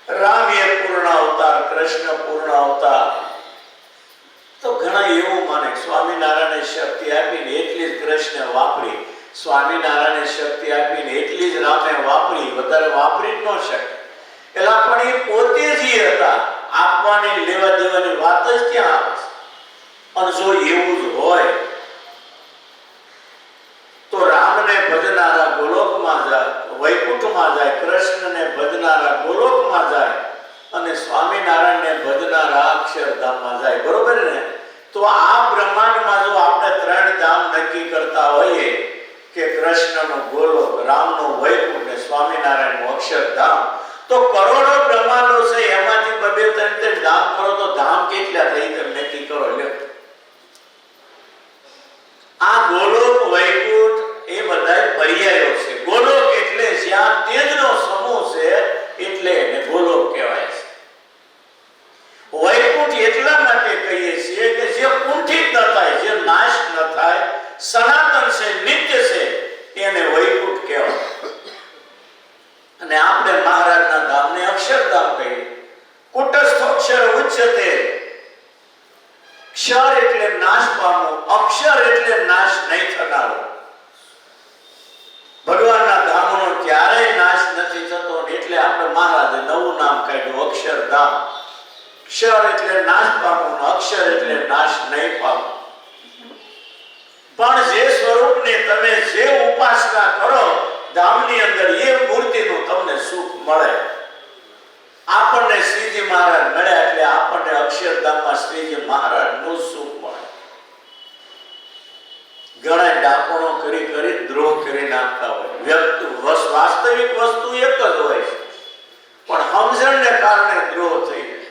રામ એ પૂર્ણ અવતાર, કૃષ્ણ પૂર્ણ અવતાર. તો ઘણા એવું માને સ્વામિનારાયણ શક્તિ આપીને એટલી જ કૃષ્ણ વાપરી, સ્વામિનારાયણ શક્તિ આપીને એટલી જ રામે વાપરી, વધારે વાપરી જ ન શકે. એલા પણ એ પોતે જ હતા, આપવાની લેવા દેવાની વાત જ ક્યાં આવે છે? અને જો એવું જ હોય તો રામને ભજનારા ગોલોકમાં જાય, વૈકુંઠમાં જાય, કૃષ્ણને ભજનારા ગોલોકમાં જાય અને સ્વામિનારાયણને ભજનારા અક્ષરધામમાં જાય. બરોબર ને? તો આ બ્રહ્માંડમાં જો આપણે ત્રણ ધામ નક્કી કરતા હોઈએ કે કૃષ્ણનું ગોલોક, રામનું વૈકુંઠ ને સ્વામિનારાયણનું અક્ષરધામ, તો કરોડો બ્રહ્માંડો છે, એમાંથી બબે ત્રણ ધામ કરો તો ધામ કેટલા થઈ તમે નક્કી કરો. લ્યો, આ ગોલોક વૈકુંઠ એ બધા પર્યાયો છે. ગોલોક એટલે જ્યાં તેજનો સમૂહ છે એટલે એને ગોલોક કહેવાય છે. વૈકુંઠ એટલા માટે કહીએ છીએ કે જે કુંઠિત ન થાય, જે નાશ ન થાય, સનાતન છે, નિત્ય છે, એને વૈકુંઠ કહેવાય. અને આપણે મહારાજના ધામને અક્ષરધામ કહીએ. કુટસ્થોક્ષર ઉચ્ચતે. ક્ષર એટલે નાશ પામવું, અક્ષર એટલે નાશ નહીં થનારો. ભગવાનના ધામનો ક્યારેય નાશ નથી થતો, એટલે આપણે મહારાજે નવું નામ કાઢ્યું, અક્ષરધામ. ક્ષર એટલે નાશ પામવું, અક્ષર એટલે નાશ નહીં પામવું. પણ જે સ્વરૂપને તમે જે ઉપાસના કરો ધામની અંદર, એ મૂર્તિનું તમને સુખ મળે. આપણને શ્રીજી મહારાજ મળ્યા એટલે આપણને અક્ષરધામમાં શ્રીજી મહારાજનું સુખ મળે. ઘણા ડાપણો કરી કરી દ્રોહ કરી નાખતા હોય. વાસ્તવિક વસ્તુ એક જ હોય છે, પણ સમજણને કારણે દ્રોહ થઈ જાય.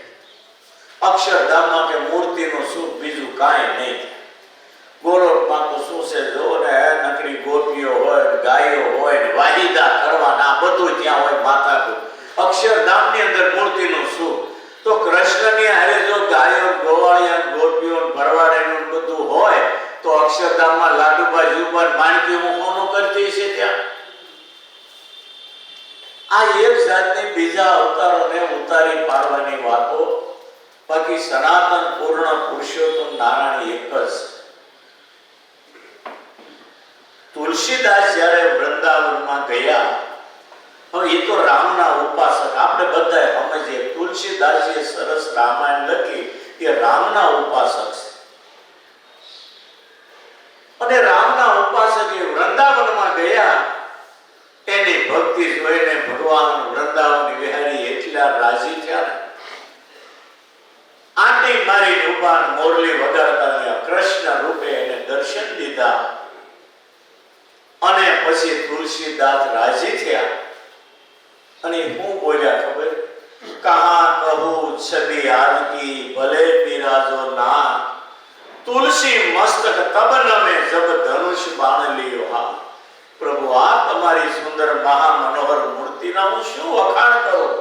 અક્ષરધામમાં કે મૂર્તિનું સુખ બીજું કાંઈ નહીં. ગોલોકમાં તો શું છે, જો ને નકરી ગોપીઓ હોય, ગાયો હોય, વાહિદા કરવાના, બધું ત્યાં હોય માથાકૂટ. અક્ષરધામની અંદર મૂર્તિનું સુખ. તો કૃષ્ણની હારે જો ગાયો, ગોવાળિયા, ગોપીઓ, ભરવાડેનું બધું હોય તો અક્ષરધામમાં લાડુબા, જુબા, માણકી કોનું કરતી છે ત્યાં? આ એક જાતની બીજા અવતારોને ઉતારી પાડવાની વાતો. બાકી સનાતન પૂર્ણ પુરુષોત્તમ નારાયણ એક જ. તુલસીદાસ જ્યારે વૃંદાવનમાં ગયા, હવે એ તો રામના ઉપાસક, આપણે બધા સમજીએ. તુલસીદાસે સરસ રામાયણ લખી, એ રામના ઉપાસક છે. અને રામના ઉપાસક એ વૃંદાવનમાં ગયા, એની ભક્તિ જોઈને ભગવાન વૃંદાવન વિહારી એટલા રાજી થયા ને, આંટી મારી ઉભા મોરલી વગાડતા કૃષ્ણ રૂપે એને દર્શન દીધા. અને પછી તુલસીદાસ રાજી થયા અને હું બોલ્યા ખબર? કહા કહું છબી આદકી ભલે બિરાજો ના, તુલસી મસ્તક તબ નમે જબ ધનુષ બાણ લિયો હા. પ્રભુ, આ તમારી સુંદર મહામનોહર મૂર્તિના હું શું વખાણ કરું,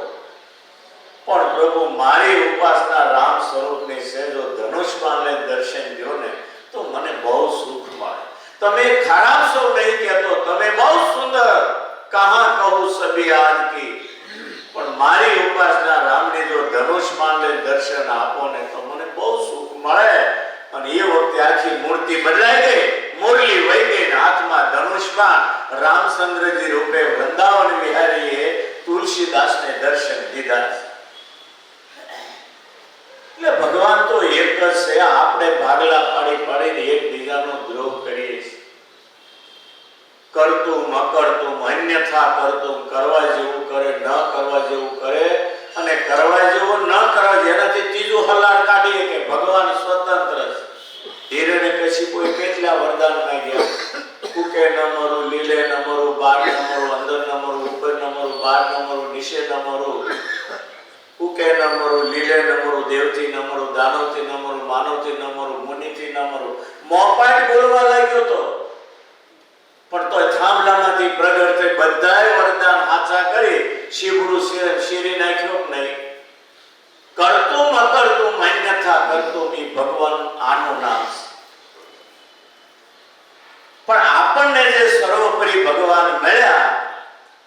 પણ પ્રભુ મારી ઉપાસના રામ સ્વરૂપની છે. જો ધનુષ બાણને દર્શન દો ને તો મને બહુ સુખ મળે. તમે ખરાબ છો નહીં કહેતો, તમે બહુ સુંદર કહા કહું સબી આદકી, પણ મારી ઉપાસના રામને જો ધનુષ બાણને દર્શન આપો ને તો મને બહુ સુખ મળે. અને એ વખતે આખી મૂર્તિ બદલાઈ ગઈ, મુરલી વહી ગઈ, હાથમાં ધનુષબાણ. રામચંદ્રજી રૂપે વૃંદાવન વિહારીએ તુલસીદાસને દર્શન દીધા. એટલે ભગવાન તો એક જ છે. આપણે ભાગલા પાડી પાડીને એકબીજાનો દ્રોહ કરીએ છીએ. કરતું મકરતું અન્યથા કરતું, કરવા જેવું કરે, ન કરવા જેવું કરે, અને કરવા જેવું ન કરવા, જેનાથી ત્રીજું હલાર કાઢીએ કે ભગવાન સ્વતંત્ર છે. હિરણ્ય પછી કોઈ કેટલા વરદાન માંગ્યા, કુકે ન મરું, લીલે ન મરું, બાર ન મરું, અંદર ન મરું, ઉપર ન મરું, બાર ન મરું, નીચે ન મરું, કુકે ન મરું, લીલે ન મરું, દેવથી ન મરું, દાનવથી ન મરું, માનવથી ન મરું, મુનિથી ન મરું. મોપાટ બોલવા લાગ્યો તો, પણ તો થાંભલામાંથી પ્રગટ થઈ બધાય વરદાન હાચા કરી શિવગુરુ શિરી નાખ્યો નહીં. કરતું અકરતું અન્યથા કરતું, એ ભગવાન આનું નામ છે. પણ આપણને જે સર્વોપરી ભગવાન મળ્યા,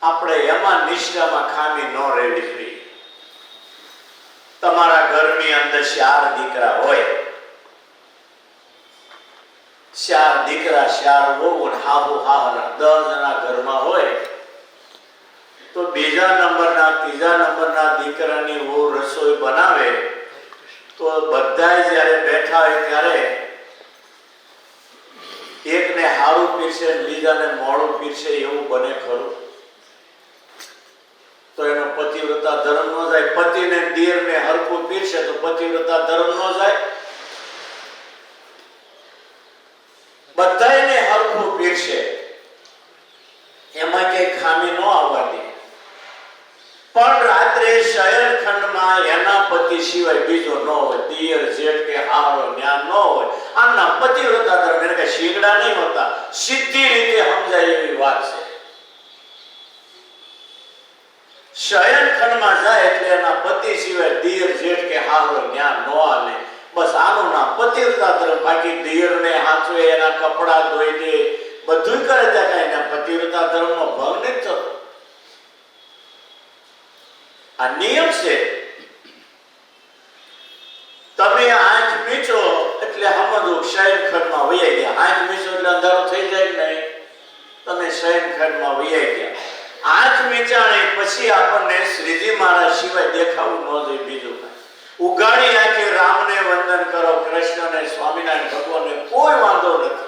આપણે એમાં નિષ્ઠામાં ખામી ન રહેવી જોઈએ. અંદર 4 દીકરા હોય, 4 દીકરા 4 વહુ અને હાહુ હાહરા 10 જણા ઘરમાં હોય તો બીજા નંબરના ત્રીજા નંબરના દીકરાની વહુ રસોઈ બનાવે તો બધાય જ્યારે બેઠા હોય ત્યારે એકને હારું પીરસે બીજાને મોડું પીરસે એવું બને ખરું? તો એનો પતિવ્રતા ધર્મ ન જાય. પતિને દિયરને હરખું પીરસે તો પતિવ્રતા ધર્મ ન જાય. બધાયને હરખું પીરસે એમાં કઈ ખામી ન આવવા દે. પણ રાત્રે શયનખંડમાં એના પતિ સિવાય બીજો ન હોય, દિયર જેઠ કે હારો જ્ઞાન ન હોય. આના પતિવ્રતા ધર્મ એને કઈ શીગડા નહીં હોતા, સીધી રીતે સમજાય એવી વાત છે. શયનખંડમાં જાય એટલે એના પતિ સિવાય દિયર જેઠ કે હારો જ્ઞાન ન આલે. બસ આનું નામ પતિવ્રતા ધર્મ. બાકી દિયરને હાચવે, એના કપડા ધોઈ દે, બધું કરે ત્યાં કઈ એના પતિવ્રતા ધર્મનો ભંગ નથી થતો. આ નિયમ છે. તમે આંખ મીચો એટલે સમજો શયનખંડમાં વૈયા ગયા. આંખ મીચો એટલે અંધારો થઈ જાય નહીં. તમે શયનખંડમાં વૈયા ગયા. આંખ મીચાણી પછી આપણને શ્રીજી મહારાજ સિવાય દેખાવું ન જોઈએ બીજું કાંઈ. ઉગાડી આંખે રામને વંદન કરો, કૃષ્ણને, સ્વામિનારાયણ ભગવાનને કોઈ વાંધો નથી.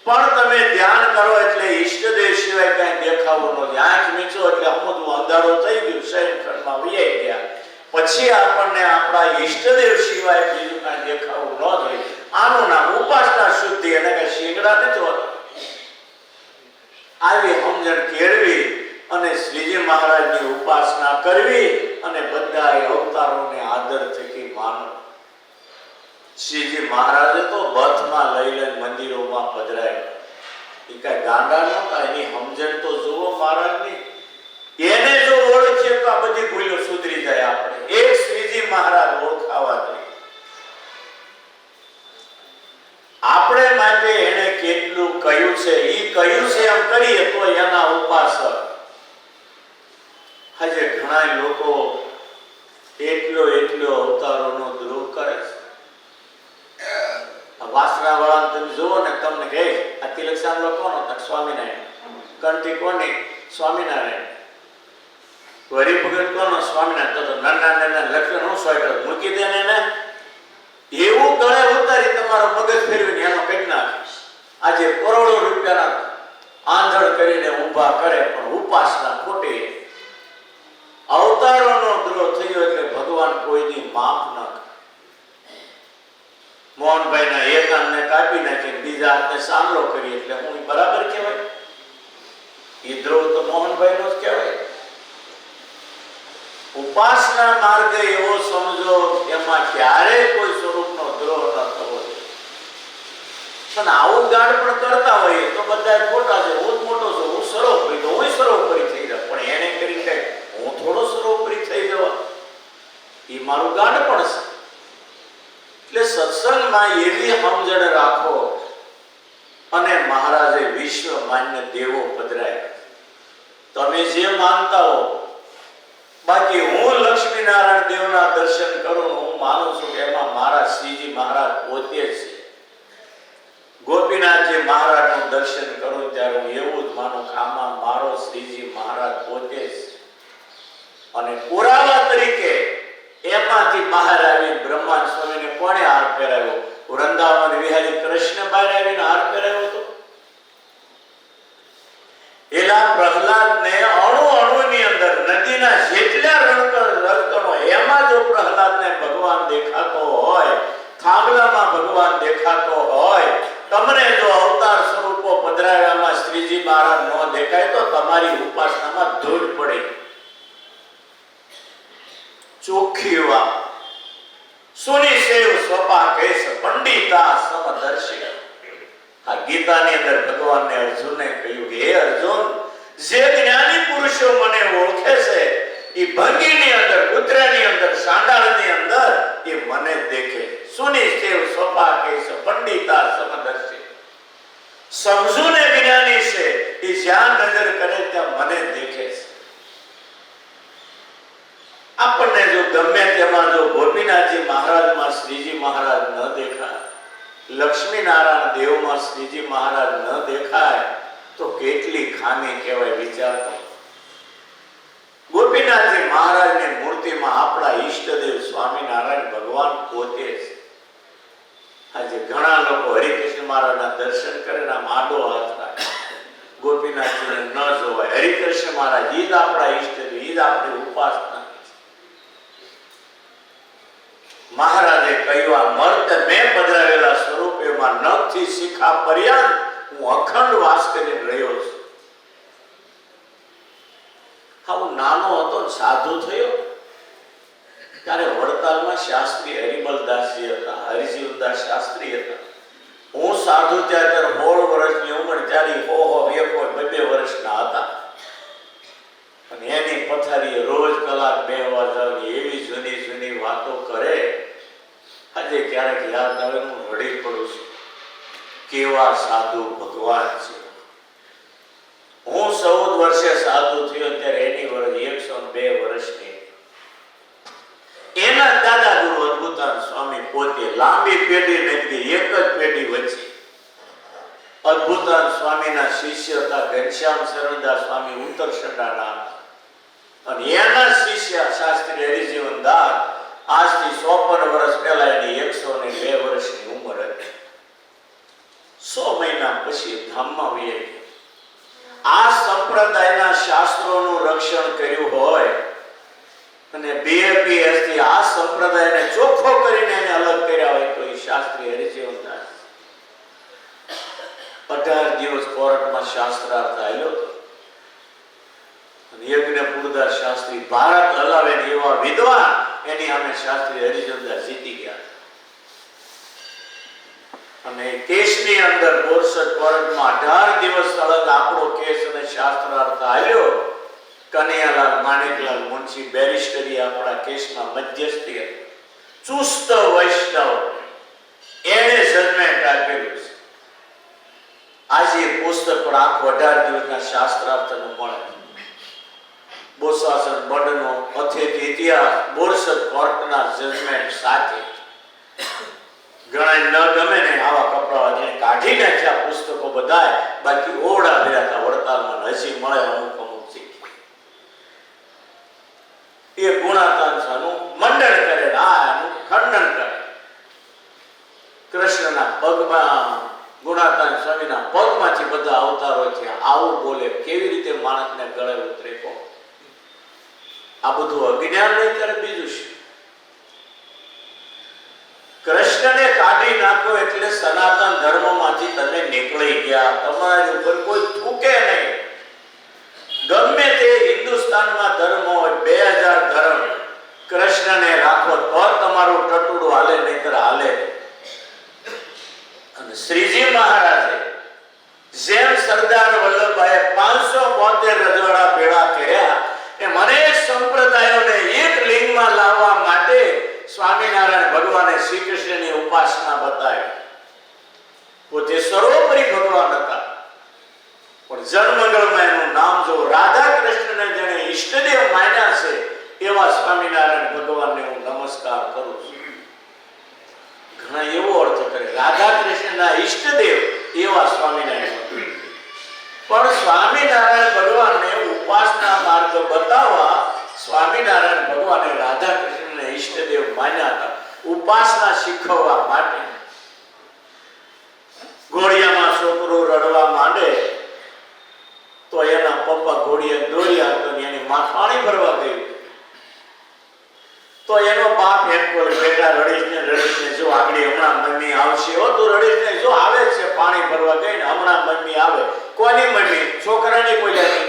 પણ તમે ધ્યાન કરો એટલે ઈષ્ટદેવ સિવાય કઈ દેખાવું નથી. આંખ મીચો એટલે સમજવું અંધારો થઈ ગયું, શયનખંડમાં વૈયા ગયા. પછી આપણને આપણા ઈષ્ટદેવ સિવાય બીજું કઈ દેખાવું ન જોઈએ. આનું નામ ઉપાસના શુદ્ધિ. એને કઈ શીંગડા નથી હોતા. આવી સમજણ કેળવી અને શ્રીજી મહારાજની ઉપાસના કરવી અને બધા અવતારોને આદર થકી માનો. શ્રીજી મહારાજે તો બથમાં લઈ લઈને મંદિરોમાં પધરાયા. એ કઈ ગાંડા નહોતા. એની સમજણ તો જુઓ મહારાજની. એને જો ઓળખીએ તો આ બધી ભૂલો સુધરી જાય. આપણે એક શ્રીજી મહારાજ ઓળખાવા જોઈએ. આપણે માટે એને કેટલું કહ્યું છે, એ કહ્યું છે એમ કરીએ તો એના ઉપાસક. હજે ઘણા લોકો એટલો અવતારોનો દ્રોહ કરે છે. વાસણા વાળા તમે જુઓ ને, તમને કહે આ તિલક સાંભળો કોનો? સ્વામિનારાયણ. કંઠી કોની? સ્વામિનારાયણ. વરી ભગત કોનો? સ્વામિનારાયણ. તો નાના લક્ષ્મણ હું સ્વાઈટર મૂકી દે ને એવું ગળે ઉતારી તમારો મગજ ફેરવીને એનો કંઈક નાખે. આજે કરોડો રૂપિયાના આંધળ કરીને ઊભા કરે પણ ઉપાસના ખોટી. અવતારોનો દ્રોહ થયો એટલે ભગવાન કોઈની માફ ન કરે. મોહનભાઈના એક હાથને કાપી નાખીને બીજા હાથને સામલો કરી એટલે હું બરાબર કહેવાય? એ દ્રોહ તો મોહનભાઈનો જ કહેવાય. ઉપાસના માર્ગે એવો સમજો એમાં ક્યારેય કોઈ સ્વરૂપનો દ્રોહ ન થવો જોઈએ. પણ આવું ગાઢ પણ કરતા હોઈએ તો બધા ખોટા છે. હું જ મોટો છું, હું સર્વોપરી, તો હું સર્વોપરી થઈ જાઉં. પણ એને કરી કઈ હું થોડો સર્વોપરી થઈ જવા, એ મારું ગાઢ પણ છે. એટલે સત્સંગમાં એવી સમજણ રાખો. અને મહારાજે વિશ્વ માન્ય દેવો પધરાયા. તમે જે માનતા હો, બાકી હું લક્ષ્મીનારાયણ દેવના દર્શન કરું, હું માનું છું કે એમાં મારા શ્રીજી મહારાજ પોતે જ છે. ગોપીનાથજી મહારાજનું દર્શન કરું ત્યારે હું એવું જ માનું કે આમાં મારો શ્રીજી મહારાજ પોતે જ. અને પુરાવા તરીકે એમાંથી બહાર આવી બ્રહ્માન સ્વામીને કોણે હાર પહેરાવ્યો? વૃંદાવન વિહારી કૃષ્ણ બહાર આવીને હાર પહેરાવ્યો હતો. એલા પ્રહલાદને અણુની અંદર નદીના જેટલા રણકણો એમાં જો પ્રહલાદને ભગવાન દેખાતો હોય, થાંભલામાં ભગવાન દેખાતો હોય, તમને જો અવતાર સ્વરૂપો પધરાવ્યામાં શ્રીજી મહારાજ ન દેખાય તો તમારી ઉપાસનામાં ધૂળ પડે. ચોખ્ખી વાત. સુની સેવ સ્વપા કેશ પંડિતા સમદર્શી. આ ગીતાની અંદર ભગવાનને અર્જુનને કહ્યું કે હે અર્જુન, જે જ્ઞાની પુરુષો મને ઓળખે છે એ ભંગીની અંદર, કૂતરાની અંદર, સાંડાળની અંદર એ મને દેખે. સુની સેવ સ્વપા કેશ પંડિતા સમદર્શી. સમજુ ને જ્ઞાની છે એ જ્યાં નજર કરે ત્યાં મને દેખે છે. આપણને જો ગમે તેમાં જો ગોપીનાથજી મહારાજમાં શ્રીજી મહારાજ ન દેખાય, લક્ષ્મી નારાયણ દેવમાં શ્રીજી મહારાજ ન દેખાય તો કેટલી ખામી કહેવાય વિચારતો. ગોપીનાથજી મહારાજની મૂર્તિમાં આપણા ઈષ્ટદેવ સ્વામિનારાયણ ભગવાન પોતે છે. આજે ઘણા લોકો હરિકૃષ્ણ મહારાજના દર્શન કરે ને આડો હાથ રાખે, ગોપીનાથજીને ન જોવાય. હરિકૃષ્ણ મહારાજ ઈ જ આપણા ઈષ્ટદેવ, ઈ જ આપણી ઉપાસના. મહારાજે કહ્યું, મર્ત મેં પધરાવેલા સ્વરૂપેમાં નખથી શિખા પર્યંત હું અખંડ વાસ કરીને રહ્યો છું. હું નાનો હતો સાધુ થયો ત્યારે વડતાલમાં શાસ્ત્રી હરિમલદાસજી હતા, હરિજીવનદાસ શાસ્ત્રી હતા. હું સાધુ થયા ત્યારે 16 વર્ષની ઉંમર, ત્યારે બે વર્ષના હતા. અને એની પથારીએ રોજ કલાક 2 વાર જવાની એવી જૂની જૂની વાતો કરે. આજે ક્યારેક યાદ આવે હું રડી પડું છું. કેવા સાધુ ભગવાન છે. હું 14 વર્ષે સાધુ થયો ત્યારે એની વર્ષ 102 વર્ષની. એના દાદા ગુરુ અદ્ભુતાનંદ સ્વામી પોતે લાંબી પેઢી નથી, એક જ પેઢી વચ્ચે અદ્ભુતાનંદ સ્વામીના શિષ્ય હતા ઘનશ્યામ શરણદાસ સ્વામી ઉત્તરસંડાના, અને એના શિષ્ય શાસ્ત્રી હરિજીવનદાસ આજથી 54 વર્ષ પહેલા એની 102 વર્ષની ઉંમર હતી. 100 મહિના પછી ધામમાં વહી ગયા. આ સંપ્રદાયના શાસ્ત્રોનું રક્ષણ કર્યું હોય અને BAPS થી આ સંપ્રદાયને ચોખ્ખો કરીને એને અલગ કર્યા હોય તો એ શાસ્ત્રી હરિજીવનદાસ. 18 દિવસ કોર્ટમાં શાસ્ત્રાર્થ આવ્યો હતો. યજ્ઞપુરદાસ શાસ્ત્રી ભારત હલાવે એવા વિદ્વાન એની સામે શાસ્ત્રી હરિજીવનદાસ જીતી ગયા. અને કેસની અંદર બોરસદ કોર્ટમાં 18 દિવસ અલગ આપણો કેસ અને શાસ્ત્રાર્થ આવ્યો. કનૈયાલાલ માણેકલાલ મુનશી બેરિસ્ટરી આપણા કેસમાં મધ્યસ્થી હતી. ચુસ્ત વૈષ્ણવ એને જજમેન્ટ આપેલું છે. આજે પુસ્તક પર આખો 18 દિવસના શાસ્ત્રાર્થનું મળે. બોસાસન બંધનો અથેત ઇતિહાસ બોરસદ કોર્ટના જજમેન્ટ સાથે. ઘણા ન ગમે ને આવા કપડા વાળીને કાઢી નાખ્યા પુસ્તકો બધાય, બાકી ઓરડા ભર્યા હતા વડતાલમાં. હજી મળે અમુક અમુક છે. એ ગુણાતાંશાનું મંડન કરે, આનું ખંડન કરે. કૃષ્ણના પગમાં ગુણાતાન સ્વામીના પગમાંથી બધા અવતારો છે. આવું બોલે, કેવી રીતે માણસને ગળે ઉતરે કહો? આ બધું અજ્ઞાન નહીં ત્યારે બીજું શું? કૃષ્ણને કાઢી નાખો એટલે સનાતન ધર્મમાંથી તમે નીકળી ગયા. તમારી ઉપર કોઈ થૂકે નહીં. ગમે તે હિન્દુસ્તાનમાં ધર્મ હોય, 2000 ધર્મ, કૃષ્ણને રાખો તો તમારું ટટુડું હાલે, નહીતર હાલે. અને શ્રીજી મહારાજે જેમ સરદાર વલ્લભભાઈએ 572 રજવાડા ભેળા કર્યા એમ અનેક સંપ્રદાયોને એક લિંગમાં લાવવા માટે સ્વામિનારાયણ ભગવાને શ્રી કૃષ્ણની ઉપાસના બતાવી. પોતે સર્વોપરી ભગવાન હતા, પણ જનમંગળમાં એનું નામ જો રાધા કૃષ્ણને જેને ઈષ્ટદેવ માન્યા છે એવા સ્વામિનારાયણ ભગવાનને હું નમસ્કાર કરું છું. ઘણા એવો અર્થ કરે રાધા કૃષ્ણના ઈષ્ટદેવ એવા સ્વામિનારાયણ, પણ સ્વામિનારાયણ ભગવાનને ઉપાસના માર્ગ બતાવવા સ્વામિનારાયણ ભગવાને રાધા કૃષ્ણને ઈષ્ટદેવ માન્યા હતા. ઉપાસના શીખવવા માટે ઘોડિયામાં છોકરો રડવા માંડે તો એના પપ્પા ઘોડિયા દોર્યા તો એની માં પાણી ભરવા ગયું તો એનો બાપ એમ બોલે, બેટા રડીશ ને જો આગળ હમણાં મમ્મી આવશે. હો તું રડીશ ને, જો આવે છે પાણી ભરવા ગઈ ને હમણાં મમ્મી આવે. કોની મમ્મી? છોકરાની બોલ્યા.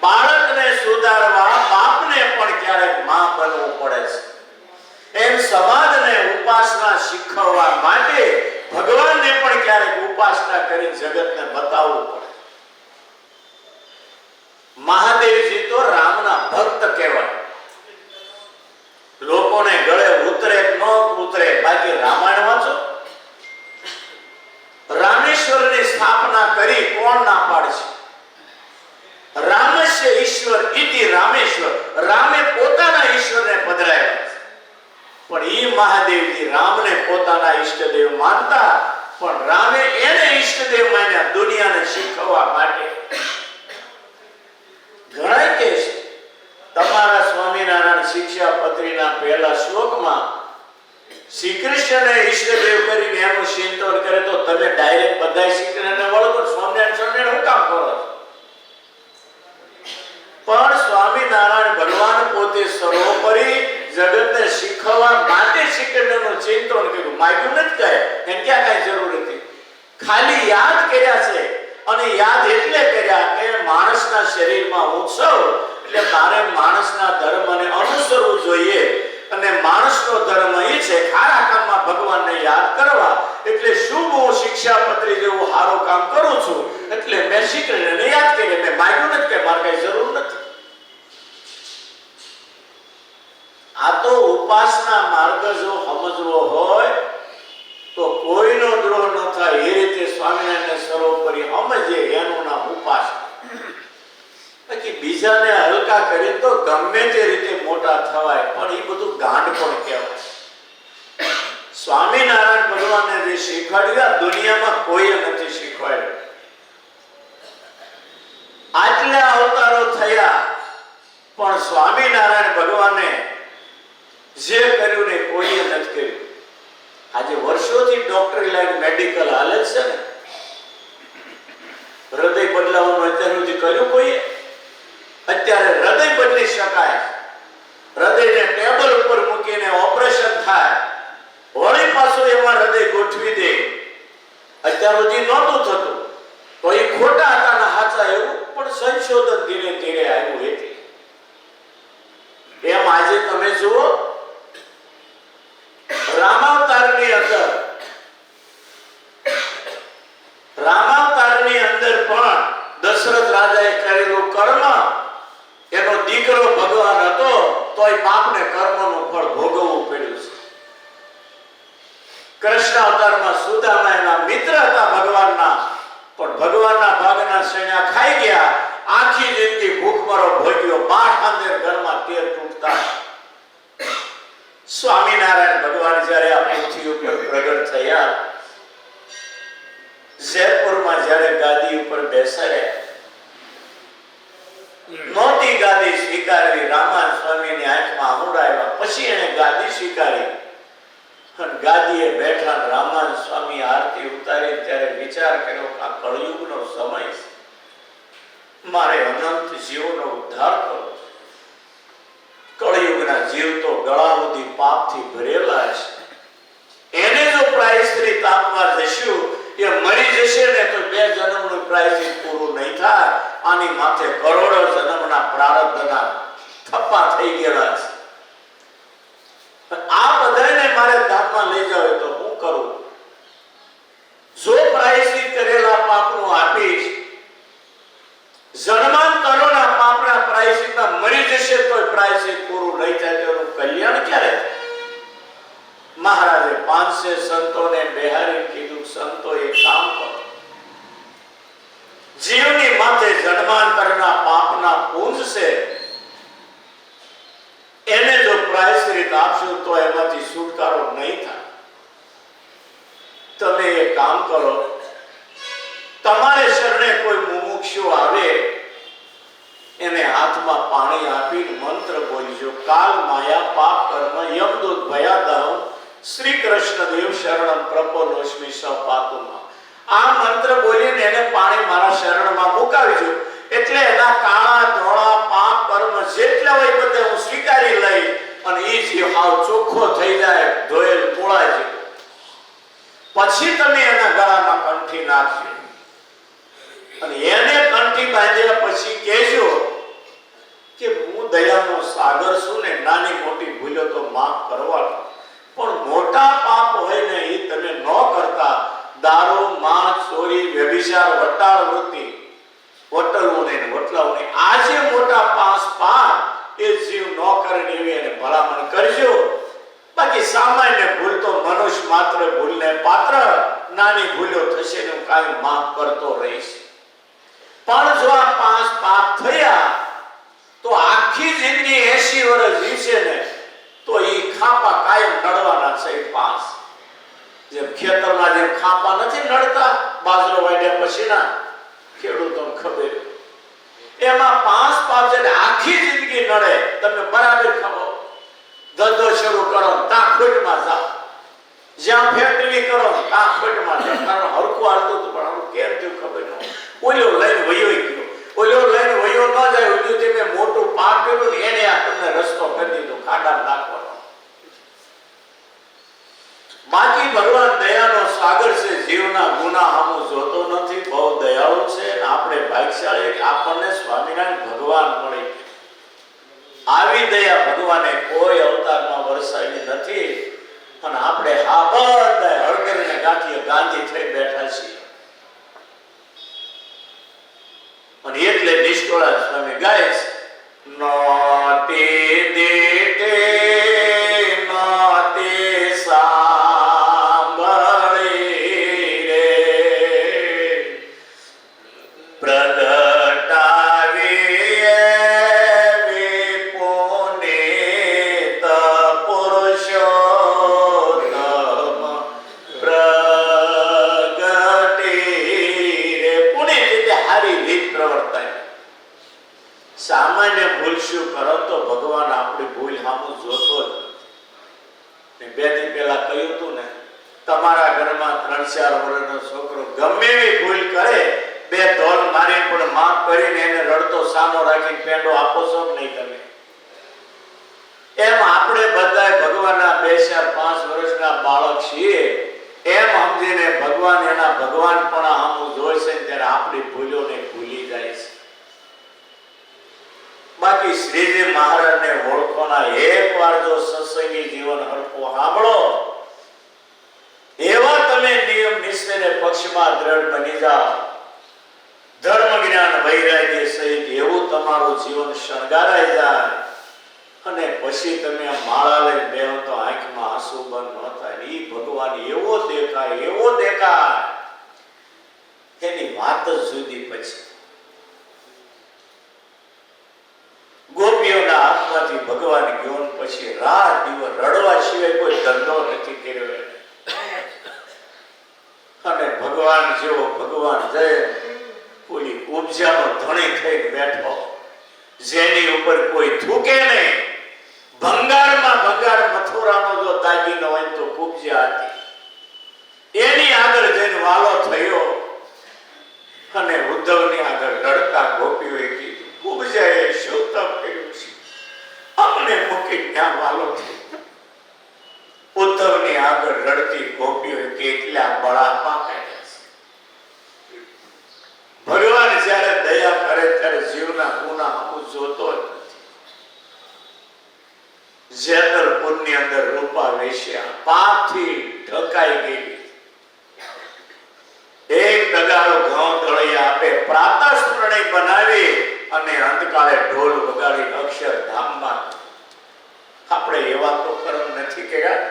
બાળકને સુધારવા બાપને પણ ક્યારેક માં બનવું પડે છે. એમ સમાજને ઉપાસના શીખવવા માટે ભગવાનને પણ ક્યારેક ઉપાસના કરી જગતને બતાવવું પડે. મહાદેવજી તો રામના ભક્ત કહેવાય. લોકોને ગળે ઉતરે ન ઉતરે, બાકી રામાયણ વાંચો. રામેશ્વરની સ્થાપના કરી કોણ ના પાડશે? રામસ્ય ઈશ્વર ઇતિ રામેશ્વર. રામે ઈ મહાદેવજી રામને પોતાના ઈષ્ટદેવ માનતા, પણ રામે એને ઈષ્ટદેવ માન્યા દુનિયાને શીખવવા માટે. ઘણા કે છે તમારા સ્વામિનારાયણ શિક્ષાપત્રીના પહેલા શ્લોકમાં શ્રી કૃષ્ણને ઈષ્ટદેવ કરીને એનું ચિંતન કરે તો તમે ડાયરેક્ટ બધા શ્રી કૃષ્ણને વળગો સ્વામિનારાયણ હું કામ કરો છો? પણ સ્વામિનારાયણ ભગવાન પોતે સર્વોપરી જગતને શીખવવા માટે શ્રી કૃષ્ણનું ચિંતન કર્યું, માગ્યું નથી કહે એને ક્યાં કઈ જરૂર નથી, ખાલી યાદ કર્યા છે. અને યાદ એટલે કર્યા કે માણસના શરીરમાં હું છું એટલે મારે માણસના ધર્મને અનુસરવું જોઈએ, અને માણસનો ધર્મ એ છે ખારા કામમાં ભગવાનને યાદ કરવા. એટલે શુભ હું શિક્ષાપત્રી જેવું સારું કામ કરું છું એટલે મેં શ્રી કૃષ્ણને યાદ કરી, મેં માગ્યું નથી કે મારે કઈ જરૂર નથી. આ તો ઉપાસના માર્ગ જો સમજવો હોય તો કોઈનો દ્રોહ ન થાય એ રીતે સ્વામિનારાયણને સર્વોપરી સમજે એનું નામ ઉપાસના. બાકી બીજાને હલકા કરી તો ગમે તે રીતે મોટા થવાય, પણ એ બધું ગાંડ પણ કહેવાય. સ્વામિનારાયણ ભગવાને જે શીખવાડ્યું દુનિયામાં કોઈએ નથી શીખવાડ્યું. આટલા અવતારો થયા પણ સ્વામિનારાયણ ભગવાને જે કર્યું ને કોઈએ નથી કર્યું. આજે વર્ષોથી ડોક્ટરી લાઈન મેડિકલ હાલે છે ને, હૃદય બદલાવાનું અત્યાર સુધી કર્યું કોઈએ? અત્યારે હૃદય બદલી શકાય, હૃદયને ટેબલ ઉપર મૂકીને ઓપરેશન થાય, વળી પાછું એમાં હૃદય ગોઠવી દે. અત્યાર સુધી નહોતું થતું તો એ ખોટા હતા ને સાચા એવું પણ સંશોધન ધીરે ધીરે આવ્યું. એટલે એમ આજે તમે જુઓ રામાવતારની અંદર પણ દશરથ રાજાએ કરેલું કર્મ, એનો દીકરો ભગવાન હતો તોય બાપને કર્મનું ફળ ભોગવવું પડ્યું છે. કૃષ્ણ અવતારમાં સુદામા એના મિત્ર હતા ભગવાનના, પણ ભગવાનના ભાગના સૈયા ખાઈ ગયા, આખી જિંદગી ભૂખમરો ભોગ્યો, 12 ઘરમાં તેર તૂટતા. સ્વામિનારાયણ ભગવાન જ્યારે આ પૃથ્વી ઉપર પ્રગટ થયા, જયપુરમાં જ્યારે ગાદી ઉપર બેસાડ્યા, નહોતી ગાદી સ્વીકારવી, રામાન સ્વામીની આંખમાં આંસુડા આવ્યા, પછી એને ગાદી સ્વીકારી. ગાદીએ બેઠા રામાન સ્વામી આરતી ઉતારી ત્યારે વિચાર કર્યો કે આ કળયુગનો સમય છે, મારે અનંત જીવનો ઉદ્ધાર કરવો. કળયુગના જીવ તો ગળા સુધી પાપથી ભરેલા છે, એને જો પ્રાયશ્ચિત આપવા જશું એ મરી જશે ને તો 2 જન્મનું પ્રાયશ્ચિત પૂરું નહીં થાય. આની માથે કરોડો જન્મના પ્રારબ્ધના થપ્પા થઈ ગયેલા છે. આ બધાને મારે ધામમાં લઈ જાવ તો હું કરું? જો પ્રાયશ્ચિત કરેલા પાપનું આપીશ, જન્માંતરોના પાપના પ્રાયશ્ચિતમાં મરી જશે તો પ્રાયશ્ચિત પૂરું નહીં થાય, તેનું કલ્યાણ ક્યારે? મહારાજે 500 સંતોને બેહારી કીધું, સંતો એક કામ કરો, જીવની માથે જન્માંતરના પાપના પુંજ છે, એને જો પ્રાયશ્ચિત આપશો તો એમાંથી છુટકારો નહીં થાય. તમે એક કામ કરો, તમારે શરણે કોઈ મુમુક્ષુ આવે એને હાથમાં પાણી આપીને મંત્ર બોલજો, કાલ માયા પાપ કર્મ યમદૂત ભયાદહમ શ્રી કૃષ્ણ દેવ શરણમ પ્રપન્નોસ્મિ સપાતુમાં. આ મંત્ર બોલીને એને પાણી મારા શરણમાં મુકાવીજો, એટલે એના કાળા ધોળા પાપ કર્મ જેટલા હોય બધા હું સ્વીકારી લઈ અને એ જીવ હાવ ચોખ્ખો થઈ જાય, ધોયેલ પોળા જેવો. પછી તમે એના ગળામાં કંઠી નાખજો અને એને કંઠી બાંધ્યા પછી કહેજો કે હું દયાનો સાગર છું ને, નાની મોટી ભૂલો તો માફ કરવાનો, પણ મોટા પાપ હોય ને એ તમે ન કરતા. દારૂ, માંસ, ચોરી, વ્યભિચાર, વટાળ વૃત્તિ, વટલવું નહીં, વટલાવું નહીં, આ જે મોટા 5 પાપ એ જીવ ન કરે એવી એને ભલામણ કરજો. બાકી સામાન્ય ભૂલ તો મનુષ્ય માત્ર ભૂલને પાત્ર, નાની ભૂલો થશે ને હું કાંઈ માફ કરતો રહીશ. પણ જો આ 5 પાપ થયા તો આખી જિંદગી 80 વર્ષ જીવશે ને તો એ ખાપા કાયમ કાયમ નડવાના છે. પાંચ જેમ ખેતરમાં જેમ ખાપા નથી નડતા બાજરો વાઢ્યા પછીના, ખેડૂતોને ખબર એમાં પાંચ પાપ છે આખી જિંદગી નડે. તમે બરાબર ખબર ધંધો શરૂ કરો ત્યાં ખોટમાં જાઓ, જ્યાં ફેક્ટરી કરો ત્યાં ખોટમાં જાઓ. કારણ હરખું હાલતું હતું પણ હરખું કેમ થયું ખબર ન. ઓલો લઈને વયો ગયો, ઓલો લઈને વયો ન જાય, ઓલું તમે મોટું પાપ કર્યું ને એને આ તમને રસ્તો કરી દીધો ખાડામાં નાખવાનો. બાકી ભગવાન દયાનો સાગર છે, જીવના ગુના સામું જોતો નથી, બહુ દયાળુ છે. આપણે ભાગ્યશાળી આપણને સ્વામિનારાયણ ભગવાન મળી. આવી દયા ભગવાને કોઈ અવતારમાં વરસાવી નથી. અને આપણે આ બધા હળગરીને ગાંઠીએ ગાંધી થઈ બેઠા છીએ. અને એટલે નિષ્ઠોળા સ્વામી ગાય છે, નોતે દેતે નોતે સાંભળે રે પ્રગટાવી વિપુનિત પુરુષોત્તમ પ્રગટી રે. પુનિત એટલે હારી રીત પ્રવર્તાય. સામાન્ય ભૂલ શું કરો તો ભગવાન આપણી ભૂલ સામું જોતો જ. બે દી પહેલા કહ્યું હતું ને, તમારા ઘરમાં 3-4 વર્ષનો છોકરો ગમે એવી ભૂલ કરે, બે ધોલ મારીને પણ માફ કરીને એને રડતો સામો રાખીને પેંડો આપો છો કે નહીં તમે? એમ આપણે બધાય ભગવાનના 2-4-5 વર્ષના બાળક છીએ એમ સમજીને ભગવાન એના ભગવાનપણા સામું જોઈ છે ત્યારે આપણી ભૂલોને ભૂલી જાય છે. બાકી શ્રીજી મહારાજને ઓળખોના એકવાર જો સત્સંગી જીવન હરખો સાંભળો, એવા તમે નિયમ નિશ્ચયને પક્ષમાં દ્રઢ બની જાઓ, ધર્મ જ્ઞાન વૈરાગ્ય સહિત એવું તમારું જીવન શણગારાઈ જાય. અને પછી તમે માળા લઈને બેહો તો આંખમાં આંસુ બંધ ન થાય. એ ભગવાન એવો દેખાય એની વાત જ જુદી. પછી ગોપીઓના હાથમાંથી ભગવાન ગયો પછી રાત દિવસ રડવા સિવાય કોઈ ધંધો નથી કર્યો. અને ભગવાન જેવો ભગવાન જય કોઈ ઉપજાનો ધણી થઈને બેઠો, જેની ઉપર કોઈ થૂકે નહીં. ભંગારમાં ભંગાર મથુરાનો જો દાગીનો હોય તો કુબજા હતી, એની આગળ જઈને વાલો થયો. અને ઉદ્ધવની આગળ રડતા ગોપીઓએ કીધું, કુબજાએ શું તપ કર્યું છે, અમને મૂકી ત્યાં વાલો થયો. ઉદ્ધવની આગળ રડતી ગોપીઓએ કેટલા બળાપા કાઢ્યા છે. ભગવાન જ્યારે દયા કરે ત્યારે જીવના ગુના હું જોતો જ નથી. જેતલપુરની અંદર રૂપા વેશ્યા પાપથી ઢકાઈ ગઈ. એક તગારો ઘઉં દળી આપે, પ્રાતઃ સ્મરણી બનાવી અને અંતકાળે ઢોલ વગાડી અક્ષરધામમાં. આપણે એવા તો કર્મ નથી કર્યા.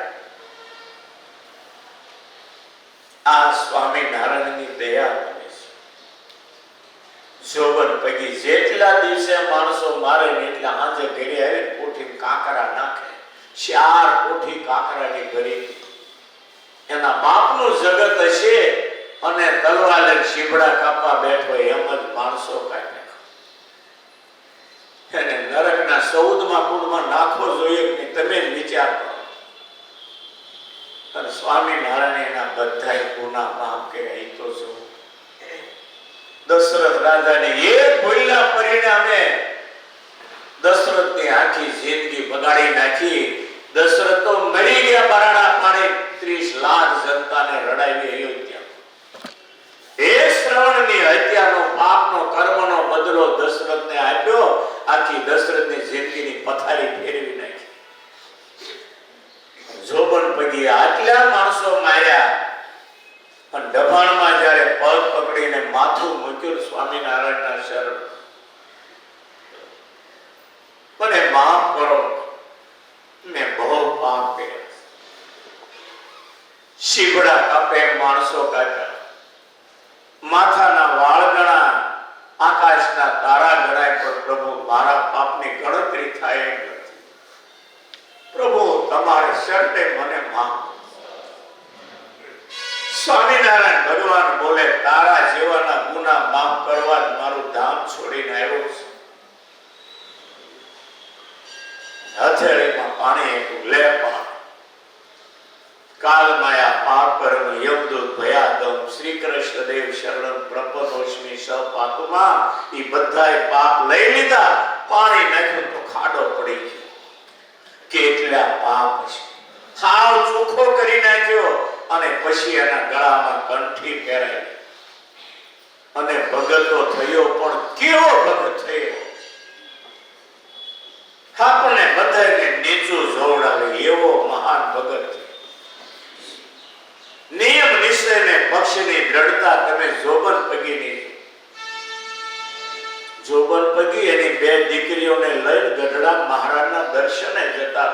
આ સ્વામિનારાયણની દયા કરે છે. જોબન પૈકી જેટલા દિવસે માણસો મારે ને એટલા હાજે ઘરે આવે કોઠી કાંકરા નાખે. 4 કોઠી કાંકરાની ભરી. એના બાપનું જગત હશે અને તલવારે શીબડા કાપવા બેઠો એમ જ માણસો કાઢે. એને નરકના 14મા કુંડમાં નાખવો જોઈએ કે તમે જ વિચાર કરો. અને સ્વામિનારાયણ એના બધા ગુના માફ કર્યા. એ તો શું દશરથ રાજાને એક ભૂલના પરિણામે દશરથની આખી જિંદગી બગાડી નાખી. દશરથ તો મરી ગયા બરાડા પાડે, 30 લાખ જનતાને રડાવી અયોધ્યા. એ શ્રવણની હત્યાનો પાપનો કર્મનો બદલો દશરથને આપ્યો. આખી દશરથની જિંદગીની પથારી ફેરવી નાખી. જોબન પગી આટલા માણસો માર્યા, પણ દબાણમાં જ્યારે પગ પકડીને માથું મૂક્યું સ્વામિનારાયણના શરણ, મને માફ કરો, મેં બહુ પાપ કર્યા. શીબડા કાપે, માણસો કાપ્યા, માથાના વાળ ગણા, આકાશના તારા ગણાય, પણ પ્રભુ મારા પાપની ગણતરી થાય એમ નથી. પ્રભુ તમારા અમારે શરતે મને માફ. સ્વામિનારાયણ ભગવાન બોલે, તારા જેવાના ગુના માફ કરવા જ મારું ધામ છોડીને આવ્યો છું. હથેળીમાં પાણી એટલું લે પણ કાલ માયા પાપ કર્મ યમદૂત ભયાદમ શ્રી કૃષ્ણ દેવ શરણમ પ્રપન્નોસ્મિ સ પાતુમાં. ઈ બધાય પાપ લઈ લીધા, પાણી નાખ્યું તો ખાડો પડી ગયો. કેટલા પાપ છે, હાવ ચોખ્ખો કરી નાખ્યો. અને પછી એના ગળામાં કંઠી પહેરાઈ અને ભગતો થયો. પણ કેવો ભગત થયો! આપણને બધાને નીચું જોવડાવે એવો મહાન ભગત. નિયમ નિશ્ચય ને પક્ષની દ્રઢતા તમે જોબન પગીની. જોબન પગી એની બે દીકરીઓને લઈને ગઢડા મહારાજના દર્શને જતા.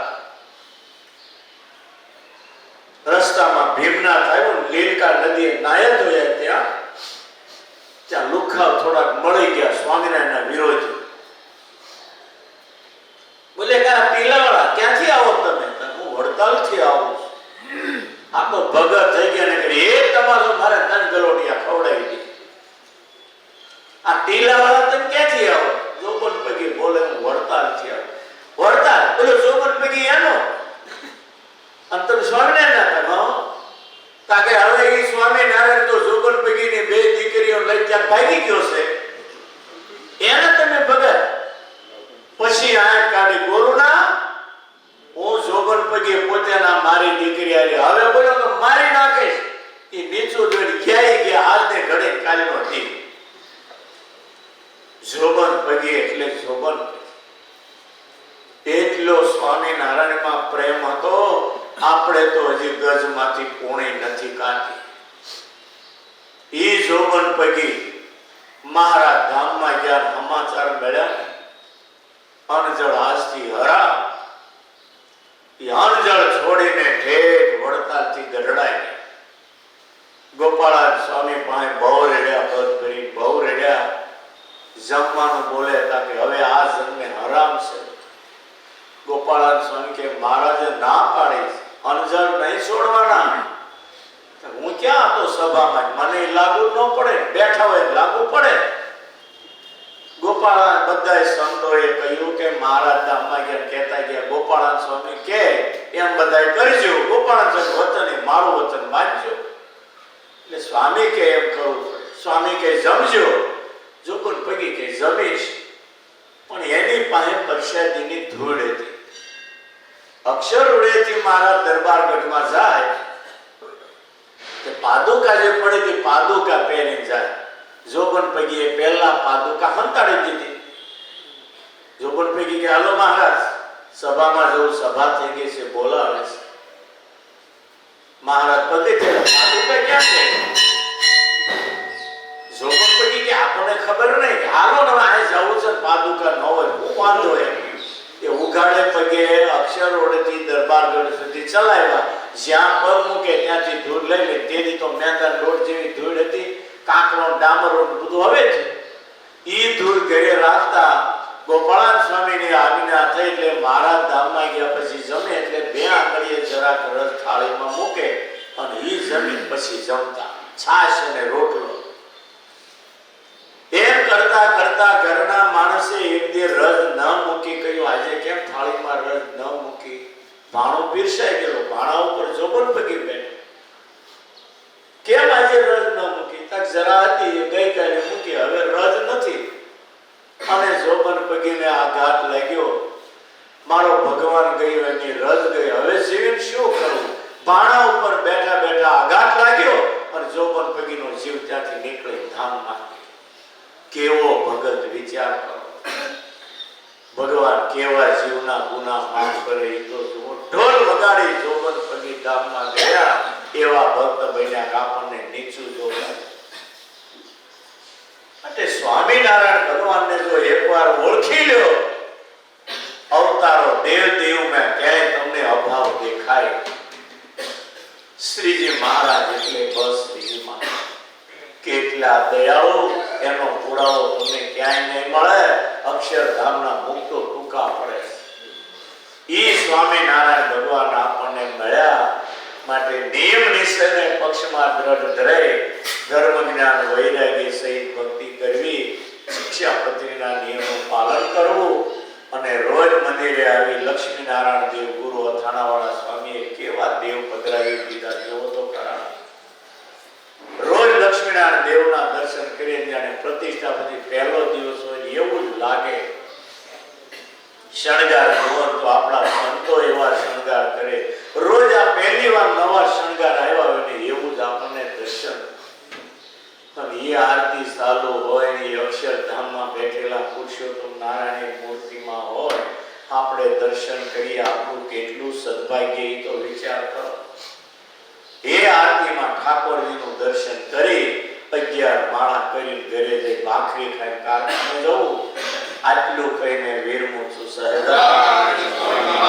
રસ્તામાં ભીમનાથ આવ્યો, લીલકા નદીએ નાયા ધોયા. ત્યાં લુખાવ થોડાક મળી ગયા સ્વામિનારાયણના વિરોધી. બોલે કે આ ટીલાવાળા ક્યાંથી આવો તમે? હું વડતાલથી આવું છું. આ તો ભગત થઈ ગયા ને એ તમારો મારે તન ગલોડિયા ખવડાવી દીધી. આ ટીલાવાળા તમે ક્યાંથી આવો? જોબન પગી બોલે, હું વડતાલથી આવું. વડતાલ? બોલો જોબન પગી એનો અંતર સ્વામિનારાયણ હતા. તાકે હવે એ સ્વામિનારાયણ તો જોબન પગીની બે દીકરીઓ લઈ ત્યાં ભાગી ગયો છે. એને તમે ભગત પછી આ કાઢી બોલુના હું જોબન પગી પોતાના મારી દીકરી આવી. હવે બોલો તો મારી નાખીશ. એ નીચું જોઈને ક્યાંય ગયા, હાલને ઘડે કાલનો હતી. જોબન પગી એટલે જોબન. એટલો સ્વામિનારાયણમાં પ્રેમ હતો. આપણે તો હજી ગજમાંથી પૂણી નથી કાઢી. ઈ જોબન પગી મહારાજ ધામમાં ગયા, સમાચાર મળ્યા અનજળ આજથી હરા. ઈ અનજળ છોડીને ઠેઠ વડતાલથી ગઢડાય. ગોપાળાન સ્વામી પાસે બહુ રેડ્યા, પદ ભરી બહુ રેડ્યા. જમવાનું બોલે હતા કે હવે આ જન્મે હરામ છે. ગોપાળાન સ્વામી કે મહારાજે ના પાડી, અનજળ નહીં છોડવાના. હું ક્યાં હતો સભામાં, મને લાગુ ન પડે, બેઠા હોય લાગુ પડે. ગોપાળાન બધા સંતોએ કહ્યું કે મહારાજ ધામમાં ગયા કહેતા ગયા ગોપાળાન સ્વામી કે એમ બધા કરજો. ગોપાળાન સ્વામી વચન મારું વચન માનજો. એટલે સ્વામી કે એમ કરવું પડે. સ્વામી કે જમજો. જોબન પગી કે જમીશ. પણ એની પાસે પરસાદીની ધૂળ હતી. અક્ષર ઉડેથી મારા દરબારગઢમાં જાય કે પાદુકા જે પડે તે પાદુકા પહેરીને જાય. જોબન પગીએ પહેલા પાદુકા હંતાડી દીધી. જોબન પગી કે હાલો મહારાજ સભામાં જવું, સભા થઈ ગઈ છે, બોલાવે છે. મહારાજ પગે છે, પાદુકા ક્યાં છે? જોબન પગી કે આપણને ખબર નહીં, હાલો ને આ જવું છે, પાદુકા ન હોય હું વાંધો એમ. એ ઉઘાડે પગે અક્ષર રોડથી દરબારગઢ સુધી ચલાવ્યા. જ્યાં પગ મૂકે ત્યાંથી ધૂળ લઈ લે. તેની તો મેદાન રોડ જેવી ધૂળ હતી, કાંકરો ડામર રોડ બધું હવે છે. ઈ ધૂળ ઘરે રાખતા ગોપાળાન સ્વામીની આજ્ઞા થઈ એટલે મહારાજ ધામમાં ગયા. પછી જમે એટલે બે આંગળીએ જરાક રસ થાળીમાં મૂકે અને ઈ જમીન પછી જમતા. છાશ અને રોટલો એમ કરતા કરતા ઘરના માણસે એક દે રસ ન મૂકી. કહ્યું આજે કેમ થાળીમાં રસ ન મૂકી? ભાણો પીરસાઈ ગયો. ભાણા ઉપર જોબન પગી બેઠો. કેમ આજે રસ ન મૂકી? તક જરા હતી ગઈકાલે મૂકી, હવે રસ નથી. અને જોબન પગીને આઘાત લાગ્યો. મારો ભગવાન ગયો, એની રસ ગઈ, હવે જીવન શું કરવું? ભાણા ઉપર બેઠા બેઠા આઘાત લાગ્યો અને જોબન પગીનો જીવ ત્યાંથી નીકળી ધામમાં. કેવો ભગત વિચાર કરો. ભગવાન કેવા જીવના ગુના માફ કરે એ તો જુઓ. ઢોલ વગાડી જોબન પગી ધામમાં ગયા. એવા ભક્ત બન્યા કે આપણને નીચું જોવા. એટલે સ્વામિનારાયણ ભગવાનને જો એકવાર ઓળખી લ્યો, અવતારો દેવ દેવમાં ક્યાંય તમને અભાવ દેખાય. શ્રીજી મહારાજ એટલે બસ શ્રીજી મહારાજ કેટલા દયાળુ, એનો પુરાવો તમને ક્યાંય નહીં મળે. અક્ષરધામના મુક્તો ટૂંકા પડે. ઈ સ્વામિનારાયણ ભગવાન આપણને મળ્યા માટે નિયમ નિશ્ચયને પક્ષમાં દ્રઢ ધરે ધર્મ જ્ઞાન વૈરાગ્ય સહિત ભક્તિ કરવી, શિક્ષાપત્રીના નિયમનું પાલન કરવું અને રોજ મંદિરે આવી લક્ષ્મીનારાયણ દેવ ગુરુ અથાણાવાળા સ્વામીએ કેવા દેવ પધરાવી દીધા જેવો તો ખરા. રોજ લક્ષ્મીનારાયણ દેવના દર્શન કરીએ જાણે પ્રતિષ્ઠા પછી પહેલો દિવસ હોય એવું જ લાગે. શણગાર જુઓ તો આપણા સંતો એવા શણગાર કરે, રોજ આ પહેલી વાર નવા શણગાર આવ્યા હોય ને એવું જ આપણને દર્શન. અને એ આરતી ચાલુ હોય ને અક્ષરધામમાં બેઠેલા પુરુષોત્તમ નારાયણની મૂર્તિમાં હોય, આપણે દર્શન કરીએ, આપણું કેટલું સદભાગ્ય એ તો વિચાર કરો. એ આરતીમાં ઠાકોરજીનું દર્શન કરી 11 માળા કરી ઘરે જઈ ભાખરી ખાઈ કારખાને જવું, આટલું કહીને વિરમું છું. સહજાનંદ